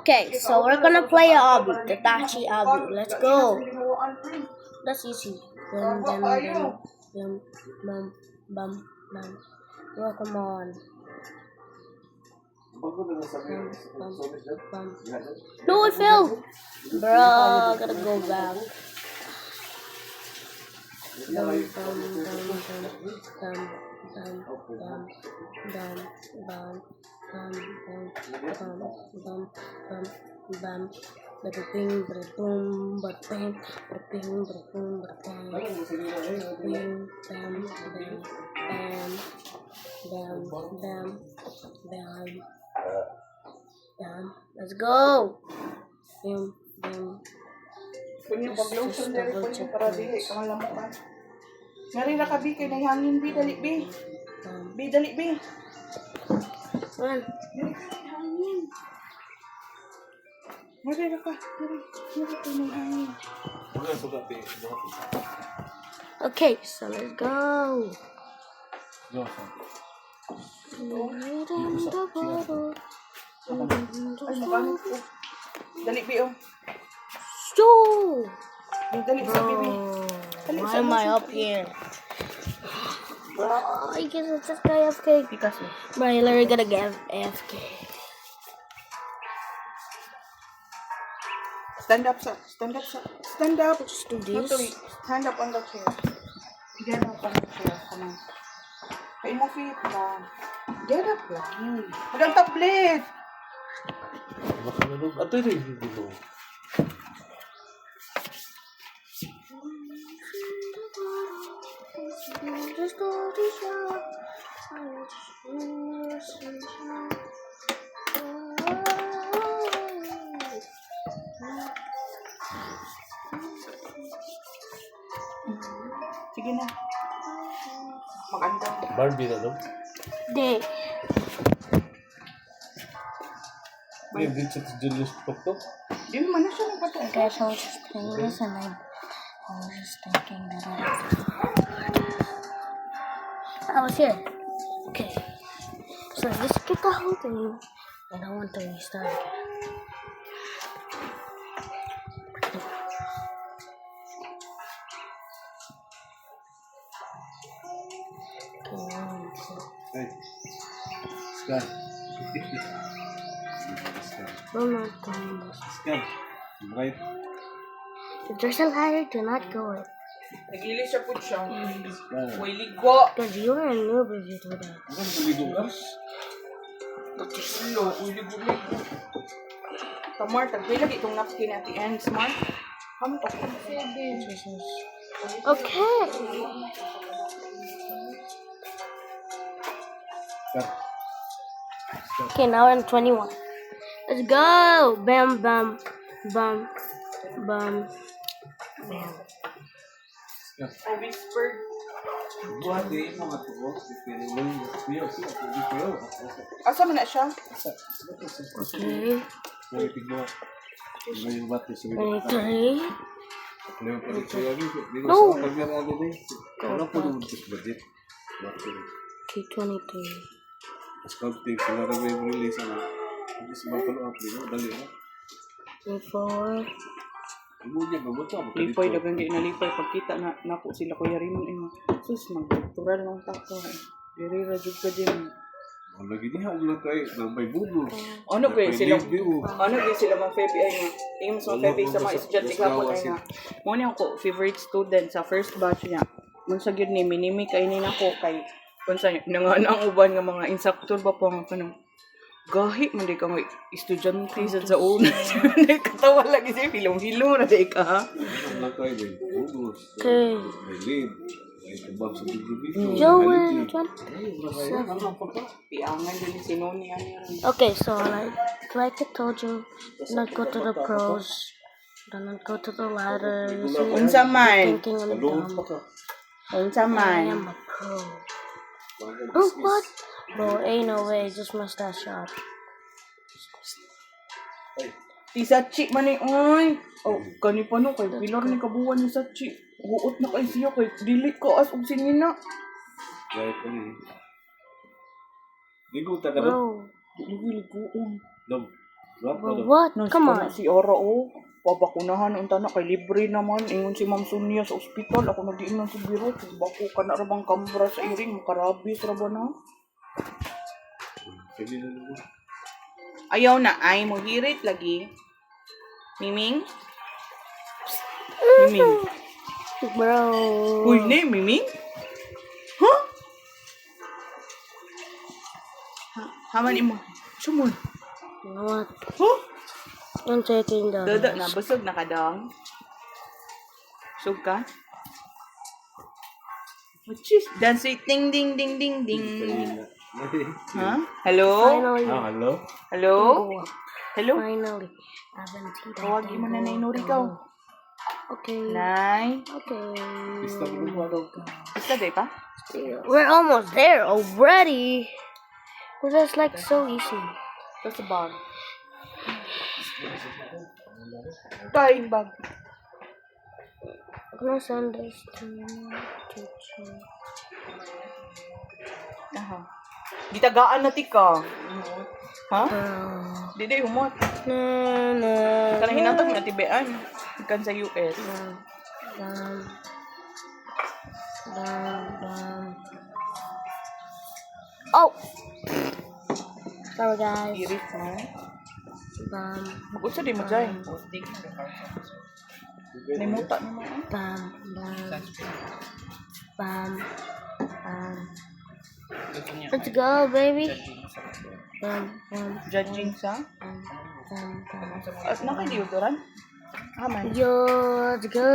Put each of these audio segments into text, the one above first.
Okay, so we're gonna play a obby, the Dachi obby. Let's go. That's easy. Bum, bum, bum, bum, bum, bum, bum. Oh, come on. Bum, bum, bum. No, it fell. Bro, I gotta go back. Bum, bum, bum, bum, bum, bum, bum, bum, bum, bum, bum, bum, bum. Bada bing, bada boom, bada bang, bada bing, bada boom, bada bang, bada bing, bam, bam, bam, bam, bam, bam, bam. Let's go. Bam, bam. Kunya pag-lotion dali ko niya para dili ka malamukan. Ngari na ka, Bi, kay nahihangin, Bi, dali, Bi. Bi, dali, Bi. Run. Hangin. Ngari na ka, ngari kay nahihangin. Okay, so let's go. Ay, makamit ko. Dali, Bi, oh. So, Bi, dali sa Bi. Dali why sa am I up here? Bro, I guess it's just AFK. Because Bro, you're literally gonna get AFK. stand up, sir. Stand up, sir. Stand up. Just do Not to this. stand up on the chair. Get up on the chair. Come on. Kay mo feet lang. Get up lang. Walang tablet. Sige na. Mag-anda. Barbie na, no? Day. Yung dito sa Julius Pagto. Di naman na siya nagpatuloy. Guys, I was just playing this and I was just thinking that I was here. Okay. So let's get the whole thing. And I want to restart again. Hey. Sky. We're not doing this. Sky. Right. If there's a ladder, do not go it. Nagili siya po siya. Sky. Uy, ligo. Because you are a noob if you do that. Ano tuligo ka? Ulo, uy, ligo. Tamar, tagbilag itong napkin at the end, smart. Hamtok. Okay. Okay, now we're in 21. Let's go! Bam, bam, bam, bam, bam. I whispered. Buhat din yung mga tubo. Asa man na siya? Okay. May tigbo. May yung bati sa 23. May pa rin siya. Di ba No. sa pagkarali din? Ano po naman ito sa budget? Okay, 23. Mas kaunting sila rin may release ano. Hindi sa mga follow-up din. Dali na. 24. Ibo niya ba mo ito? Lipay, dagang di na lipay. Pagkita na napo sila Kuya Raymond. Sus, mag-tural ng tako. Diri rajud ka din. Lagi niya ako lang tayo. May bubos. Ano ba sila? Ano ba sila mga Febi ay nga? Yung mas mga Febi sa mga estudyante kapon ay nga. Muna ako, favorite student sa first batch niya. Munsa gyud ni minimi kay ni nako kay kunsa nga ang uban nga mga insaktor ba po nga kanang gahi man di ka nga estudyante sa una. Katawa lagi siya hilong-hilo na di ka ha. Ano lang tayo may bubos. Okay. May lead. May kubab sa bibig. Joel. Piangan din ni Sinoni Okay, so like I told you, do not go to the pros. Do not go to the ladders. Unsa man? Thinking I'm Alone dumb. pa ka. Unsa I man? am a pro. Oh, what? Bro, ain't no way. Just missed that shot. Ti Sachi man ni oy. Oh, kani pa no kay pilar ni kabuwan ni Sachi. Buot na kay siya kay dili ka as og singina. Gaya ko ni. Ligo ta ka doon? Bro. Dili ko. Dom. Drop Bro, mo what? No, Come si on. si Ora oh. Pabakunahan ang tanak kay libre naman. Ingon si Ma'am Sonia sa ospital. Ako nag-iinom sa biro. Bako ka na rabang kambra sa iring. Makarabis ra ba na? Pwede na mo. Ayaw na ay mo hirit lagi. Miming? Miming. Bro. Uy, ne, Miming? Huh? Haman imo. Sumon. What? Huh? I'm taking the... Dada na, busog na ka dong. Busog ka? Which is, dance it, ding, ding, ding, ding, ding. Huh? Hello? Finally. Hello? Hello? Go. Hello? Finally. Haven't seen that Tawagin mo na thing na go, inuri go. ka. Okay. Nay? Okay. Basta day pa? We're almost there already. Well, that's like so easy. That's a bag. Dying bag. I'm gonna send this to teacher. Aha. Gitagaan na tika. Ha? Di humot. Na, na, Kanang hinatag na tibean. Ikan sa US. Bam. Bam. Bam. Oh! Sorry guys. Irit mo. Bam. Mag-utsa di mo dyan. Nimuta naman. Bam. Bam. Bam. Bam. Let's go, baby. Bam. Bam. Judging sa? Bam. Bam. Bam. At naka-deodorant? Aman. Yo, let's go.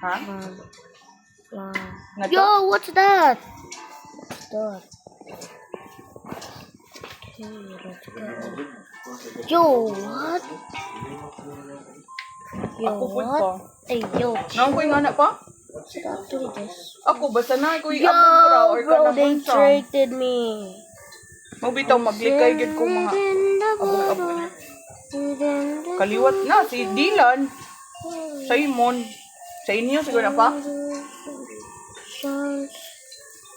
Ha? Bam. Bam. Nga to? Yo, what's that? What's that? Okay, let's go. Yo, what? Yo, Ako po what? pa. Hey, yo, Nang ko yung anak pa? stop doing this. Ako, basta na ko yung Yo, abura or ka bro, na they bunsa. traded me. Mabitaw, maglikay yun ko mga abong-abong. Kaliwat na, si Dylan. Simon. Sa inyo, siguro na pa?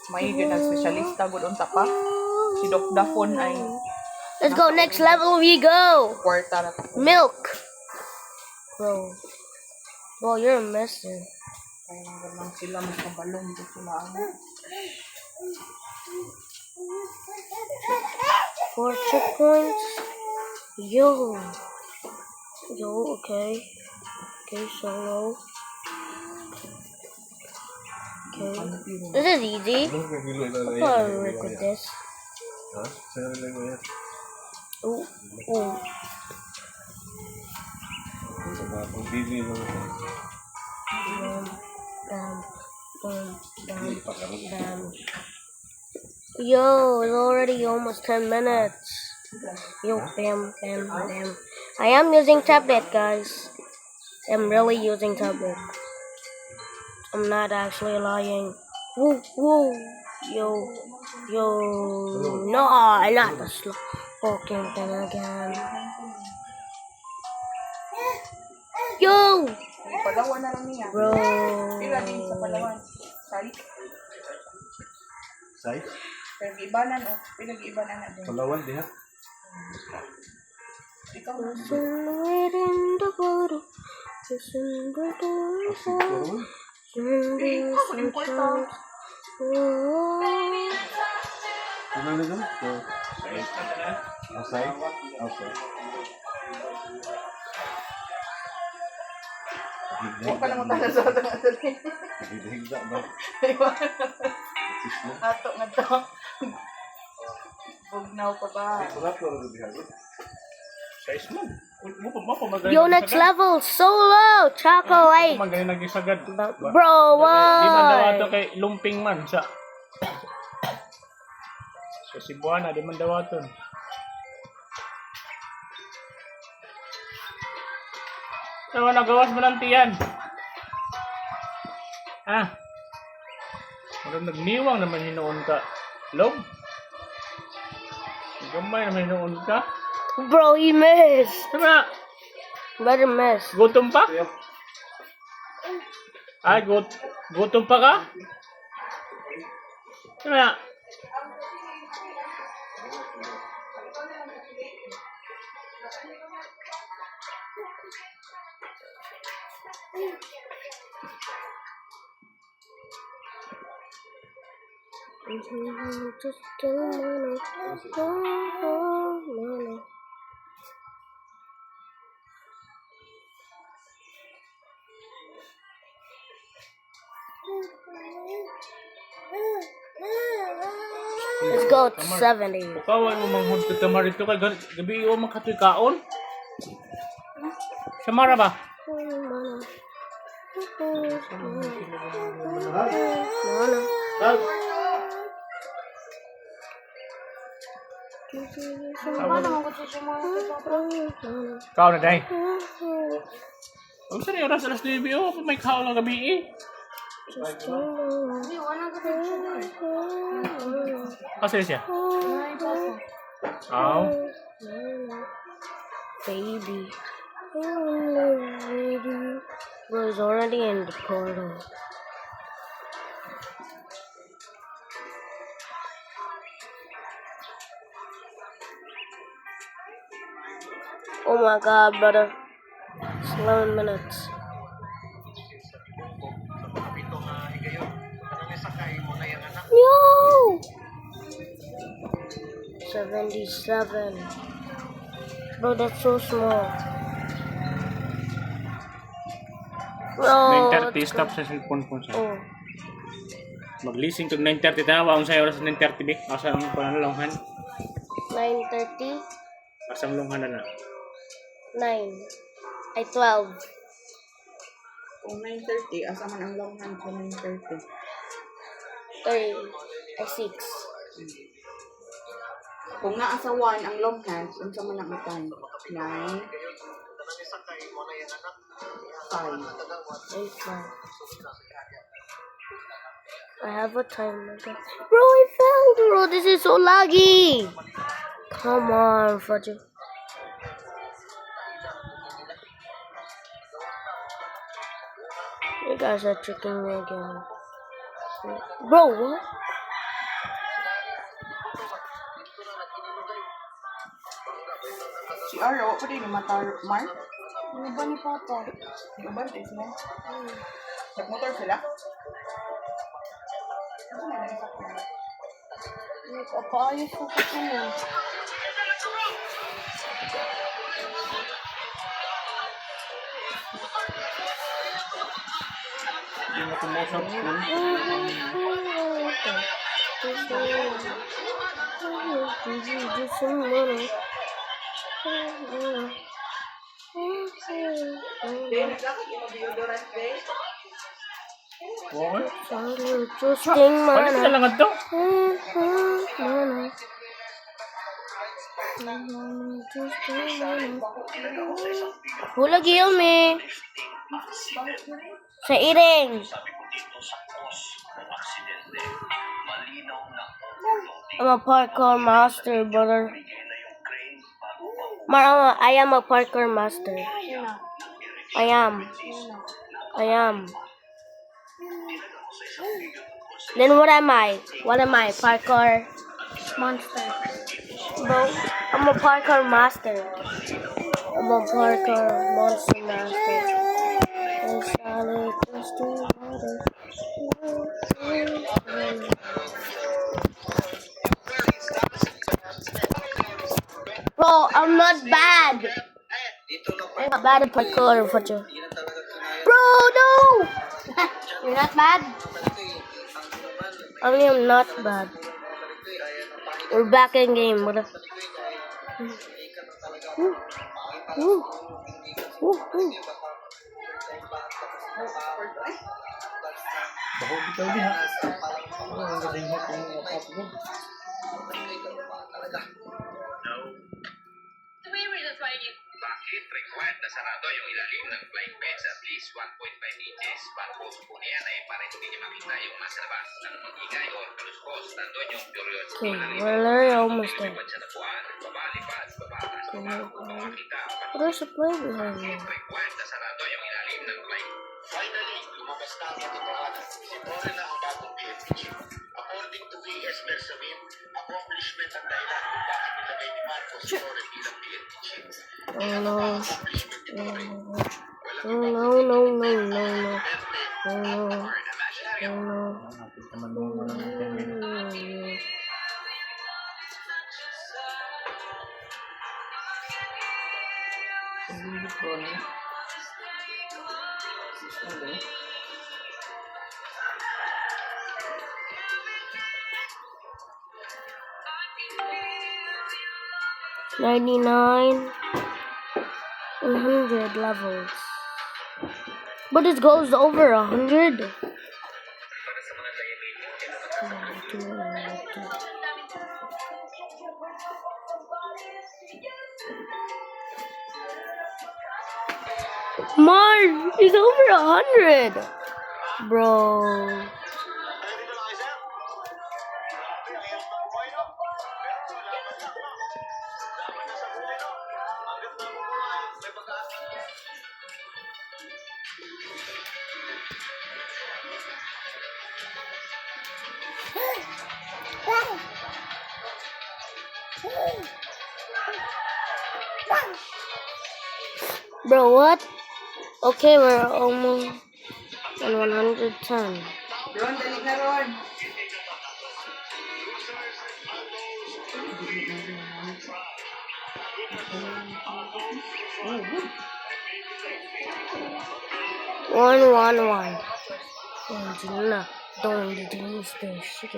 May yun ang specialista gud unta pa. Si Doc Dafon ay Let's go, next level we go. kwarta na. Milk. Bro. Bro, you're a messer. Kaya lang sila magkabalong dito sila. Four checkpoints. Yo. Yo, okay. Okay, solo. Okay. This is easy. I'll probably work with this. Ha? Sa'yo lang mo yan. Ooh, ooh. Kung bili lang ako. Bam, bam, bam, bam, bam. Yo, it's already almost 10 minutes. Yo, bam, bam, bam. I am using tablet, guys. I'm really using tablet. I'm not actually lying. Woo, woo. Yo, yo. No, not the slow fucking thing again. Yo, Palawan na lang niya. bro. Pila din sa Palawan. Say. Say? Pero ibanan o. Pinag-ibanan na din. Palawan, di ha? Ikaw na. Wait in the bottle. Listen to the sound. Ako din po ito. Ano na doon? Say? Okay. Huwag ka naman tayo sa ato nga ito. Higda ba? Ato nga ito. Bugnaw pa ba? Sarap ko rin diha. Size mo. Mo pa magaling. Yo, next level. Solo. Chocolate. Magaling nagisagad. Bro, Di man daw ato what? kay lumping man sa sa Cebuana, di man daw ato. Tawa nagawas mo ng tiyan. Ah. Magandang nagniwang naman hinoon ka. Log. Gamay naman hinoon ka. Bro, he missed. Sama. Better miss. Gutom pa? Ay, gutom pa ka? Sama. Just don't wanna. Let's go to 70. Kawan mo manghod ka kamar ito kay gabi o makatoy kaon. Samara ba? Kaon na day. Ang sari oras alas 9 o may kaon lang gabi eh. Kasi siya. Aw. Baby. Was already in the portal. Oh my god, brother. It's 11 minutes. Yo! 77. Bro, that's so small. Bro, 9:30 stop sa cellphone po siya. oh. Mag-leasing to 9:30 tawa ang sayo oras 9:30 bik. Asa ang panalonghan? 9:30. Asa ang longhan na. 9. Ay, 12. Kung 9:30, asa man ang longhan sa 9:30? 3. Ay, 6. Kung naa sa 1 ang long hands, unsa man ang time? 9, 5. 8. 5. I have a timer. Bro, I found bro. This is so laggy. Come on, Fudge. You guys are tricking me again. Bro, what? Si Aro, pa din yung matar, Mark? Ano ba ni Papa? Nabantis mo? Nagmotor sila? Nagpapaayos ko kasi mo. Hindi mo kumusap. Then, nagkakit yung deodorant day? Okay. Justing Paano mana. na lang ito? Hula giyo me. Sa iring. I'm a parkour master, brother. I am a parkour master. I am. Then what am I? What am I? Parkour monster. Bro, I'm a parkour master. I'm a parkour monster master. Bro, I'm not bad. I'm not bad at parkour, Fudge. Bro, no! You're not bad? I am not bad. We're back in game. What? Bahog ikaw diha. Ang galing mo kung mapapagod. Bakit required na sarado yung ilalim ng flying fence at least 1.5 inches? Pagpos po niya ay para hindi niya makita yung nasa labas ng mag-ingay o kaluskos. Nandun yung curious. Okay, we're literally almost there. Lumipad sa napuan, babalipad, babakas, babago, makakita. What is the play behind me? Required na sarado yung ilalim ng flying. Finally, lumabas na ang katotohanan. Si Torre na ang bagong PFP chief. According to VS Bersamin, accomplishment ang dahilan kung bakit nilagay ni Marcos si Torre bilang PFP chief. Oh no. Oh no, no, no, no, no. Oh no. Oh no. Kapit naman mo ng 10 minutes. Hindi ko na. Okay. 99, 100 levels. But it goes over 100. Mars is over 100, bro. Bro, what? Okay, we're almost on 110. Ron, dali na Ron. One. Don't use the shit.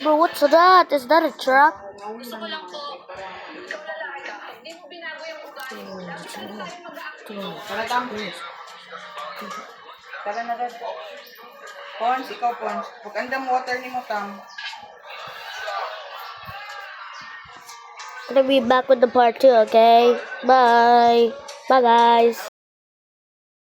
Bro, what's that? Is that a trap? Tara, Tam. Tara na rin. Pons, ikaw Pons. Pag-andam water ni mo, Tam. Gonna be back with the part 2, okay? Bye. Bye, guys.